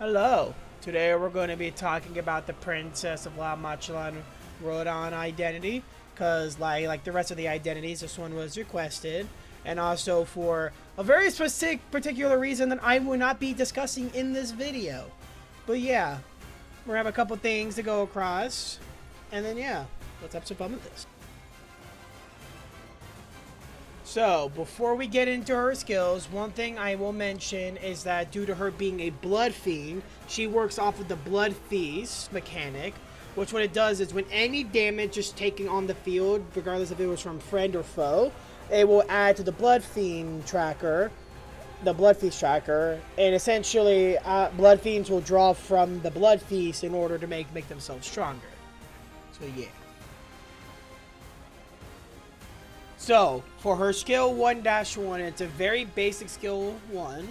Hello. Today we're going to be talking about the Princess of La Manchaland Rodan identity, because like the rest of the identities, this one was requested, and also for a very specific particular reason that I will not be discussing in this video. But yeah, we're gonna have a couple things to go across, and then yeah, let's have some fun with this. So, before we get into her skills, one thing I will mention is that due to her being a blood fiend, she works off of the blood feast mechanic, which what it does is when any damage is taken on the field, regardless if it was from friend or foe, it will add to the blood fiend tracker, the blood feast tracker, and essentially blood fiends will draw from the blood feast in order to make themselves stronger. So yeah. So, for her skill 1-1, it's a very basic skill 1,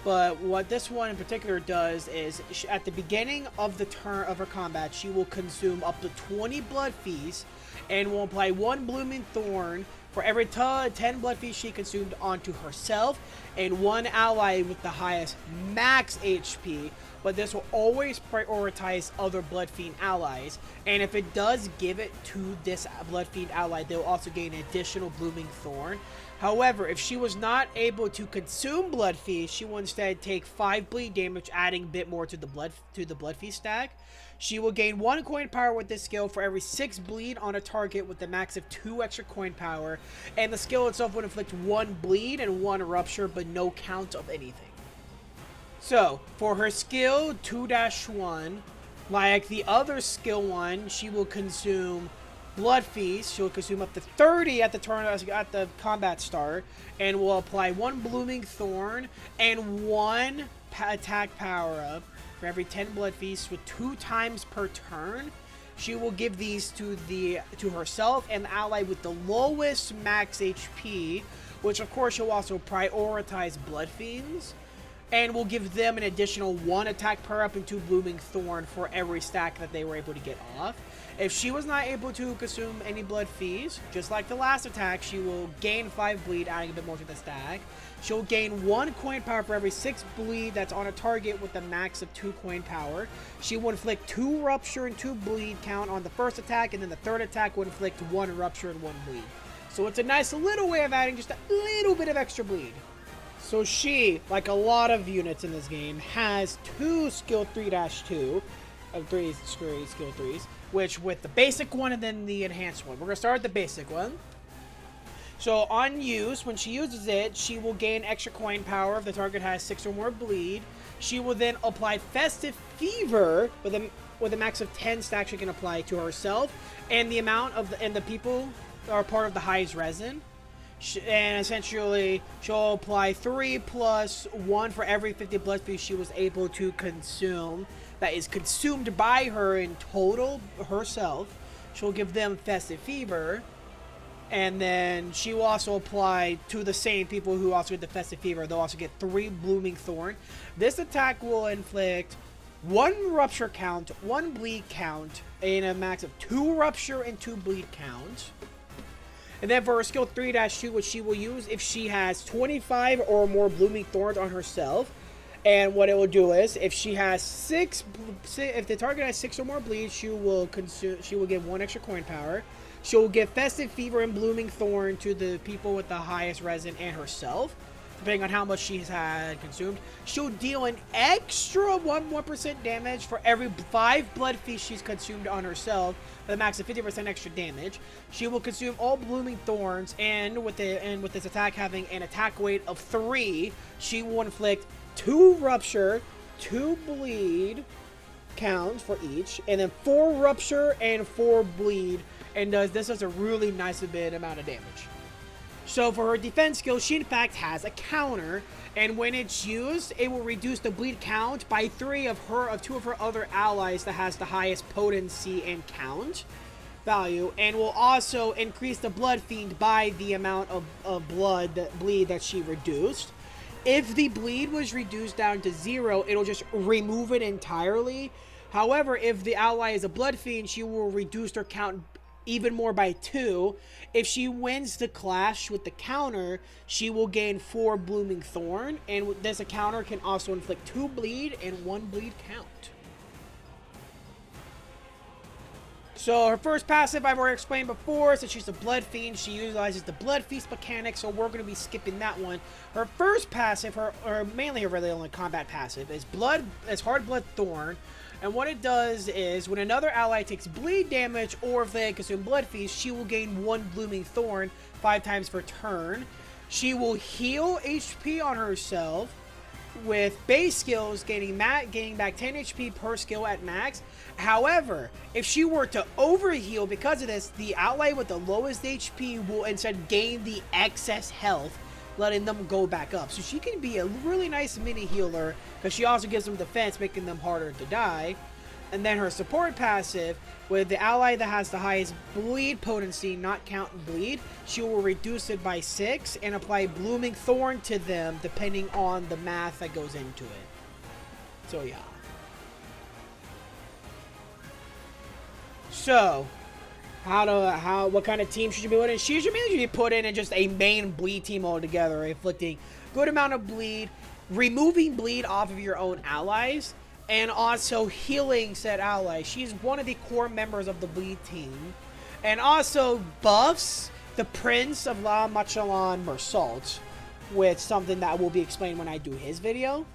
but what this one in particular does is, at the beginning of the turn of her combat, she will consume up to 20 blood feasts, and will apply 1 blooming thorn for every 10 blood feasts she consumed onto herself, and 1 ally with the highest max HP, but this will always prioritize other Blood Fiend allies, and if it does give it to this Blood Fiend ally, they'll also gain an additional Blooming Thorn. However, if she was not able to consume Blood Feast, she will instead take 5 bleed damage, adding a bit more to the Blood Feast stack. She will gain 1 coin power with this skill for every 6 bleed on a target with a max of 2 extra coin power, and the skill itself would inflict 1 bleed and 1 rupture, but no count of anything. So, for her skill 2-1, like the other skill 1, she will consume Blood Feast. She'll consume up to 30 at the combat start, and will apply 1 Blooming Thorn and 1 attack power up for every 10 Blood Feasts with 2 times per turn. She will give these to herself and the ally with the lowest max HP, which of course she'll also prioritize Blood Fiends. And will give them an additional 1 attack power up and 2 Blooming Thorn for every stack that they were able to get off. If she was not able to consume any Blood Feast, just like the last attack, she will gain 5 bleed, adding a bit more to the stack. She'll gain 1 coin power for every 6 bleed that's on a target with a max of 2 coin power. She will inflict 2 rupture and 2 bleed count on the first attack, and then the third attack would inflict 1 rupture and 1 bleed. So it's a nice little way of adding just a little bit of extra bleed. So she, like a lot of units in this game, has 2 skill 3-2 of 3 skill 3s, which with the basic one and then the enhanced one. We're going to start with the basic one. So on use, when she uses it, she will gain extra coin power if the target has 6 or more bleed. She will then apply Festive Fever with a max of 10 stacks she can apply to herself, and the amount of the people are part of the highest resin. And essentially, she'll apply 3 plus 1 for every 50 blood feast she was able to consume that is consumed by her in total herself. She'll give them Festive Fever, and then she will also apply to the same people who also get the Festive Fever. They'll also get 3 Blooming Thorn. This attack will inflict 1 rupture count, 1 bleed count, and a max of 2 rupture and 2 bleed count. And then for her skill 3-2, which she will use if she has 25 or more Blooming Thorns on herself. And what it will do is, if she has if the target has 6 or more bleeds, she will give 1 extra coin power. She will give Festive Fever and Blooming Thorn to the people with the highest resin and herself, depending on how much she's had consumed. She'll deal an extra 1% damage for every 5 blood feasts she's consumed on herself, with a max of 50% extra damage. She will consume all Blooming Thorns, and with this attack having an attack weight of 3, she will inflict 2 rupture, 2 bleed counts for each, and then 4 rupture and 4 bleed, and this does a really nice amount of damage. So for her defense skill, she in fact has a counter, and when it's used, it will reduce the bleed count by 3 of 2 of her other allies that has the highest potency and count value, and will also increase the blood fiend by the amount of bleed that she reduced. If the bleed was reduced down to 0, it'll just remove it entirely. However, if the ally is a blood fiend, she will reduce their count even more by 2. If she wins the clash with the counter, she will gain 4 Blooming Thorn, and this counter can also inflict 2 bleed and 1 bleed count. So her first passive I've already explained before, since she's a Blood Fiend, she utilizes the Blood Feast mechanic, so we're going to be skipping that one. Her first passive, mainly her really only combat passive, is Hard Blood Thorn. And what it does is, when another ally takes bleed damage, or if they consume Blood Feast, she will gain 1 Blooming Thorn 5 times per turn. She will heal HP on herself, with base skills gaining back 10 HP per skill at max. However, if she were to overheal because of this, the ally with the lowest HP will instead gain the excess health, letting them go back up. So she can be a really nice mini healer, because she also gives them defense, making them harder to die. And then her support passive, with the ally that has the highest bleed potency, not counting bleed, she will reduce it by 6 and apply Blooming Thorn to them, depending on the math that goes into it. So yeah. So, what kind of team should you be put in? She should be put in just a main bleed team altogether, inflicting good amount of bleed, removing bleed off of your own allies, and also healing said allies. She's one of the core members of the bleed team, and also buffs the Prince of La Manchaland Mersault, with something that will be explained when I do his video.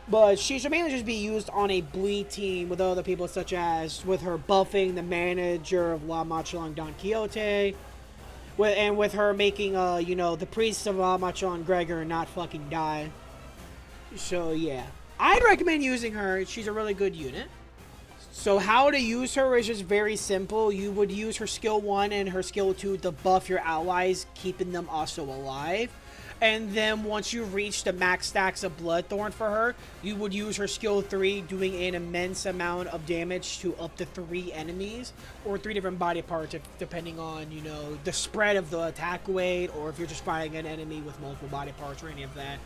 But she should mainly just be used on a bleed team with other people, such as with her buffing the manager of La Manchaland Don Quixote, with her making the priest of La Manchaland Gregor not fucking die. So yeah, I'd recommend using her. She's a really good unit. So how to use her is just very simple. You would use her skill 1 and her skill 2 to buff your allies, keeping them also alive. And then once you reach the max stacks of Bloodthorn for her, you would use her skill 3, doing an immense amount of damage to up to 3 enemies, or 3 different body parts, depending on, the spread of the attack weight, or if you're just fighting an enemy with multiple body parts or any of that.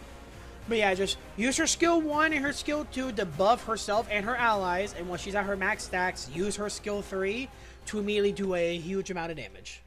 But yeah, just use her skill 1 and her skill 2 to buff herself and her allies, and once she's at her max stacks, use her skill 3 to immediately do a huge amount of damage.